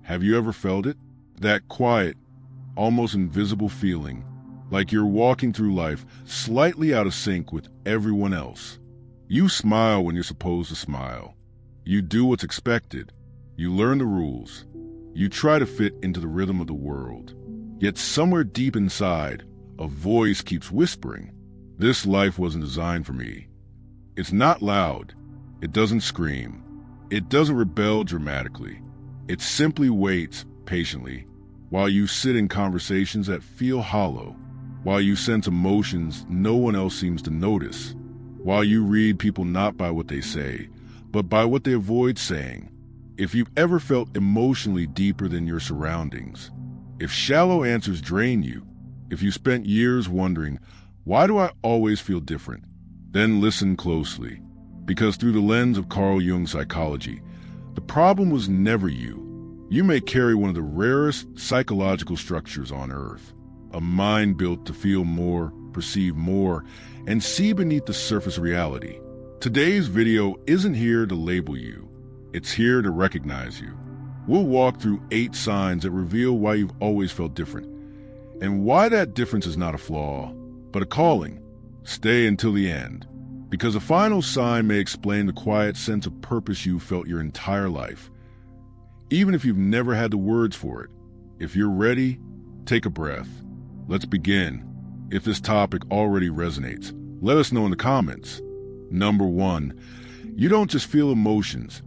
Have you ever felt it? That quiet, almost invisible feeling, like you're walking through life slightly out of sync with everyone else. You smile when you're supposed to smile. You do what's expected. You learn the rules. You try to fit into the rhythm of the world. Yet somewhere deep inside, a voice keeps whispering, "This life wasn't designed for me." It's not loud. It doesn't scream. It doesn't rebel dramatically. It simply waits patiently while you sit in conversations that feel hollow, while you sense emotions no one else seems to notice, while you read people not by what they say, but by what they avoid saying. If you've ever felt emotionally deeper than your surroundings, if shallow answers drain you, if you spent years wondering, why do I always feel different? Then listen closely, because through the lens of Carl Jung's psychology, the problem was never you. You may carry one of the rarest psychological structures on Earth, a mind built to feel more, perceive more, and see beneath the surface reality. Today's video isn't here to label you. It's here to recognize you. We'll walk through 8 signs that reveal why you've always felt different, and why that difference is not a flaw, but a calling. Stay until the end, because a final sign may explain the quiet sense of purpose you felt your entire life, even if you've never had the words for it. If you're ready, take a breath. Let's begin. If this topic already resonates, let us know in the comments. Number 1, you don't just feel emotions,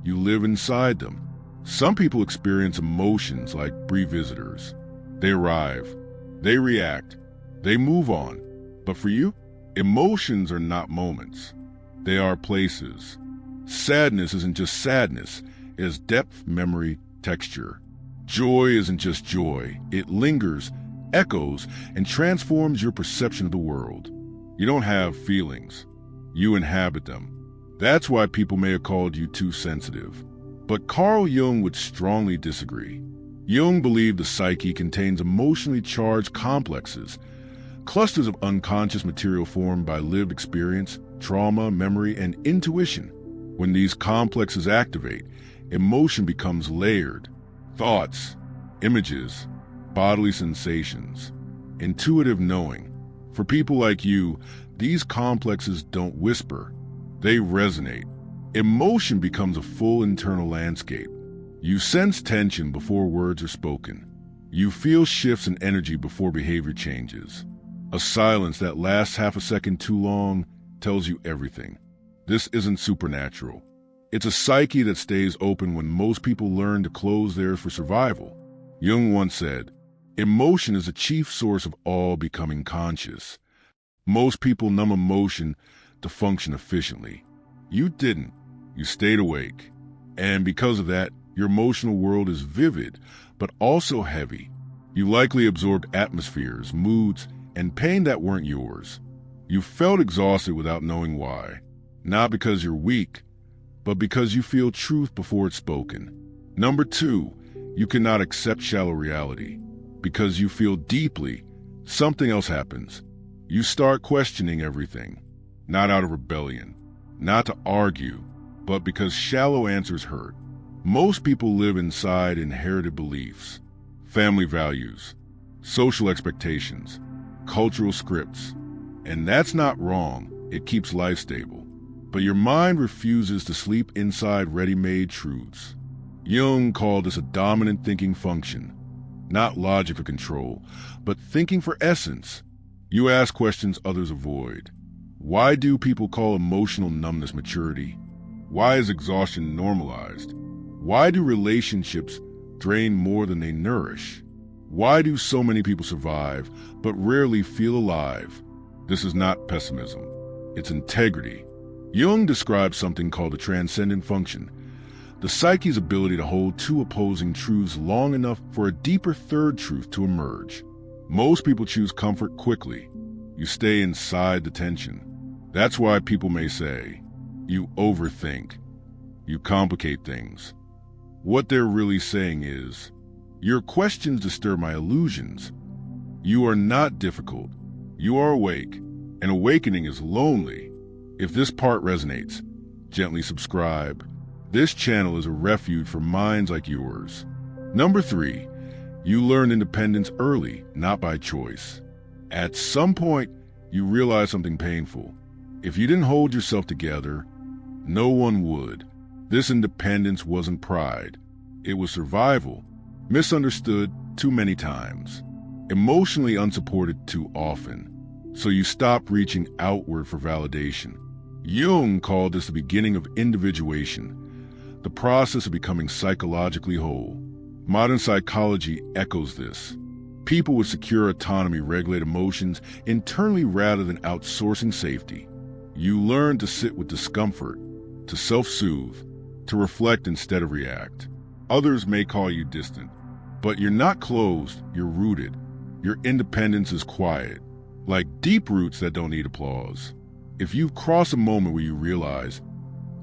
you live inside them. Some people experience emotions like brief visitors. They arrive, they react, they move on. But for you, emotions are not moments. They are places. Sadness isn't just sadness. It has depth, memory, texture. Joy isn't just joy. It lingers, echoes, and transforms your perception of the world. You don't have feelings. You inhabit them. That's why people may have called you too sensitive. But Carl Jung would strongly disagree. Jung believed the psyche contains emotionally charged complexes, clusters of unconscious material formed by lived experience, trauma, memory, and intuition. When these complexes activate, emotion becomes layered. Thoughts, images, bodily sensations, intuitive knowing. For people like you, these complexes don't whisper. They resonate. Emotion becomes a full internal landscape. You sense tension before words are spoken. You feel shifts in energy before behavior changes. A silence that lasts half a second too long tells you everything. This isn't supernatural. It's a psyche that stays open when most people learn to close theirs for survival. Jung once said, "Emotion is the chief source of all becoming conscious." Most people numb emotion to function efficiently. You didn't. You stayed awake. And because of that, your emotional world is vivid, but also heavy. You likely absorbed atmospheres, moods, and pain that weren't yours. You felt exhausted without knowing why. Not because you're weak, but because you feel truth before it's spoken. Number 2, you cannot accept shallow reality. Because you feel deeply, something else happens. You start questioning everything, not out of rebellion, not to argue, but because shallow answers hurt. Most people live inside inherited beliefs, family values, social expectations, cultural scripts. And that's not wrong. It keeps life stable. But your mind refuses to sleep inside ready-made truths. Jung called this a dominant thinking function, not logic for control, but thinking for essence. You ask questions others avoid. Why do people call emotional numbness maturity? Why is exhaustion normalized? Why do relationships drain more than they nourish? Why do so many people survive, but rarely feel alive? This is not pessimism. It's integrity. Jung describes something called a transcendent function, the psyche's ability to hold 2 opposing truths long enough for a deeper third truth to emerge. Most people choose comfort quickly. You stay inside the tension. That's why people may say, you overthink, you complicate things. What they're really saying is, your questions disturb my illusions. You are not difficult. You are awake, and awakening is lonely. If this part resonates, gently subscribe. This channel is a refuge for minds like yours. Number 3, you learn independence early, not by choice. At some point, you realize something painful. If you didn't hold yourself together, no one would. This independence wasn't pride. It was survival, misunderstood too many times, emotionally unsupported too often. So you stopped reaching outward for validation. Jung called this the beginning of individuation, the process of becoming psychologically whole. Modern psychology echoes this. People with secure autonomy regulate emotions internally rather than outsourcing safety. You learn to sit with discomfort, to self-soothe, to reflect instead of react. Others may call you distant, but you're not closed, you're rooted. Your independence is quiet, like deep roots that don't need applause. If you've crossed a moment where you realize,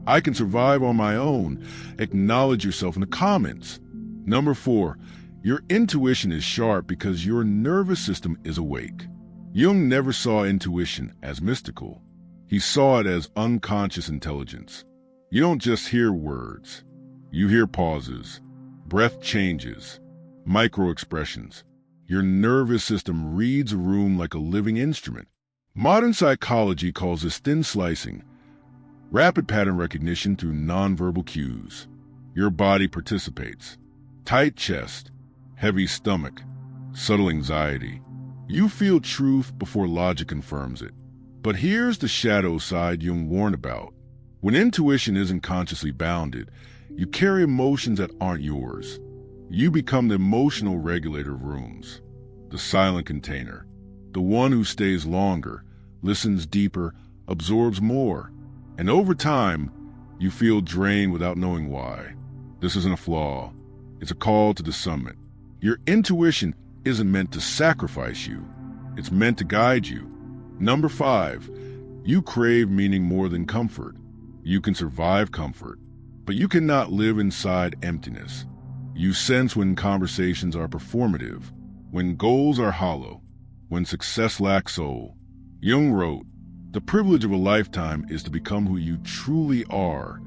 I can survive on my own, acknowledge yourself in the comments. Number 4, your intuition is sharp because your nervous system is awake. Jung never saw intuition as mystical. He saw it as unconscious intelligence. You don't just hear words. You hear pauses, breath changes, micro-expressions. Your nervous system reads a room like a living instrument. Modern psychology calls this thin slicing, rapid pattern recognition through nonverbal cues. Your body participates. Tight chest, heavy stomach, subtle anxiety. You feel truth before logic confirms it. But here's the shadow side Jung warned about. When intuition isn't consciously bounded, you carry emotions that aren't yours. You become the emotional regulator of rooms, the silent container, the one who stays longer, listens deeper, absorbs more. And over time, you feel drained without knowing why. This isn't a flaw. It's a call to the summit. Your intuition isn't meant to sacrifice you. It's meant to guide you. Number 5, you crave meaning more than comfort. You can survive comfort, but you cannot live inside emptiness. You sense when conversations are performative, when goals are hollow, when success lacks soul. Jung wrote, the privilege of a lifetime is to become who you truly are.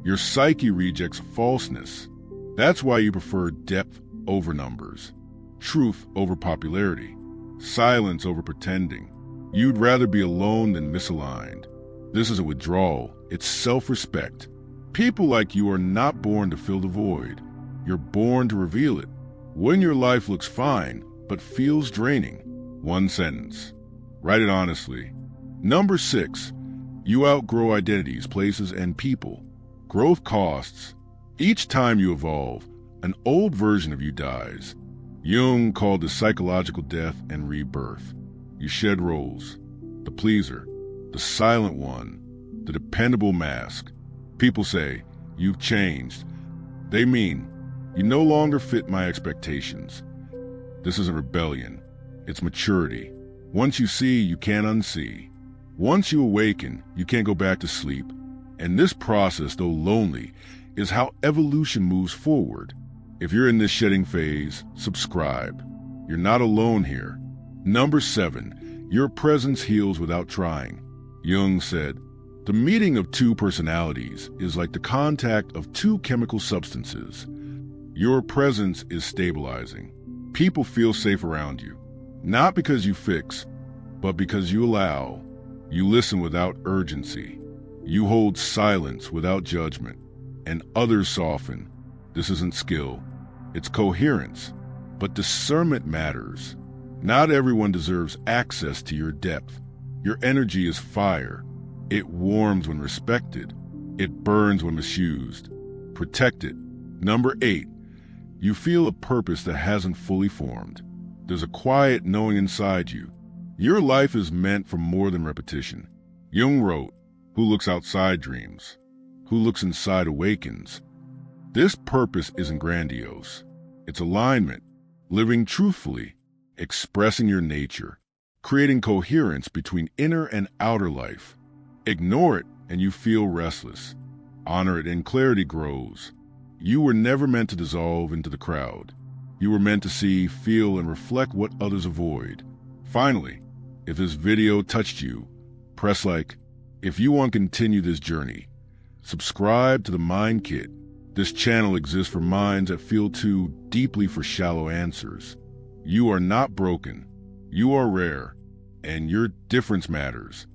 Your psyche rejects falseness. That's why you prefer depth over numbers, truth over popularity, silence over pretending. You'd rather be alone than misaligned. This is a withdrawal. It's self-respect. People like you are not born to fill the void. You're born to reveal it. When your life looks fine, but feels draining, one sentence. Write it honestly. Number 6, you outgrow identities, places, and people. Growth costs. Each time you evolve, an old version of you dies. Jung called this psychological death and rebirth. You shed roles. The pleaser, the silent one, the dependable mask. People say, you've changed. They mean, you no longer fit my expectations. This isn't rebellion. It's maturity. Once you see, you can't unsee. Once you awaken, you can't go back to sleep. And this process, though lonely, is how evolution moves forward. If you're in this shedding phase, subscribe. You're not alone here. Number 7, your presence heals without trying. Jung said, the meeting of two personalities is like the contact of two chemical substances. Your presence is stabilizing. People feel safe around you, not because you fix, but because you allow. You listen without urgency. You hold silence without judgment, and others soften. This isn't skill, it's coherence. But discernment matters. Not everyone deserves access to your depth. Your energy is fire. It warms when respected. It burns when misused. Protect it. Number 8, you feel a purpose that hasn't fully formed. There's a quiet knowing inside you. Your life is meant for more than repetition. Jung wrote, who looks outside dreams, who looks inside awakens. This purpose isn't grandiose. It's alignment, living truthfully, expressing your nature, creating coherence between inner and outer life. Ignore it and you feel restless. Honor it and clarity grows. You were never meant to dissolve into the crowd. You were meant to see, feel, and reflect what others avoid. Finally, if this video touched you, press like. If you want to continue this journey, subscribe to the Mind Kit. This channel exists for minds that feel too deeply for shallow answers. You are not broken. You are rare, and your difference matters.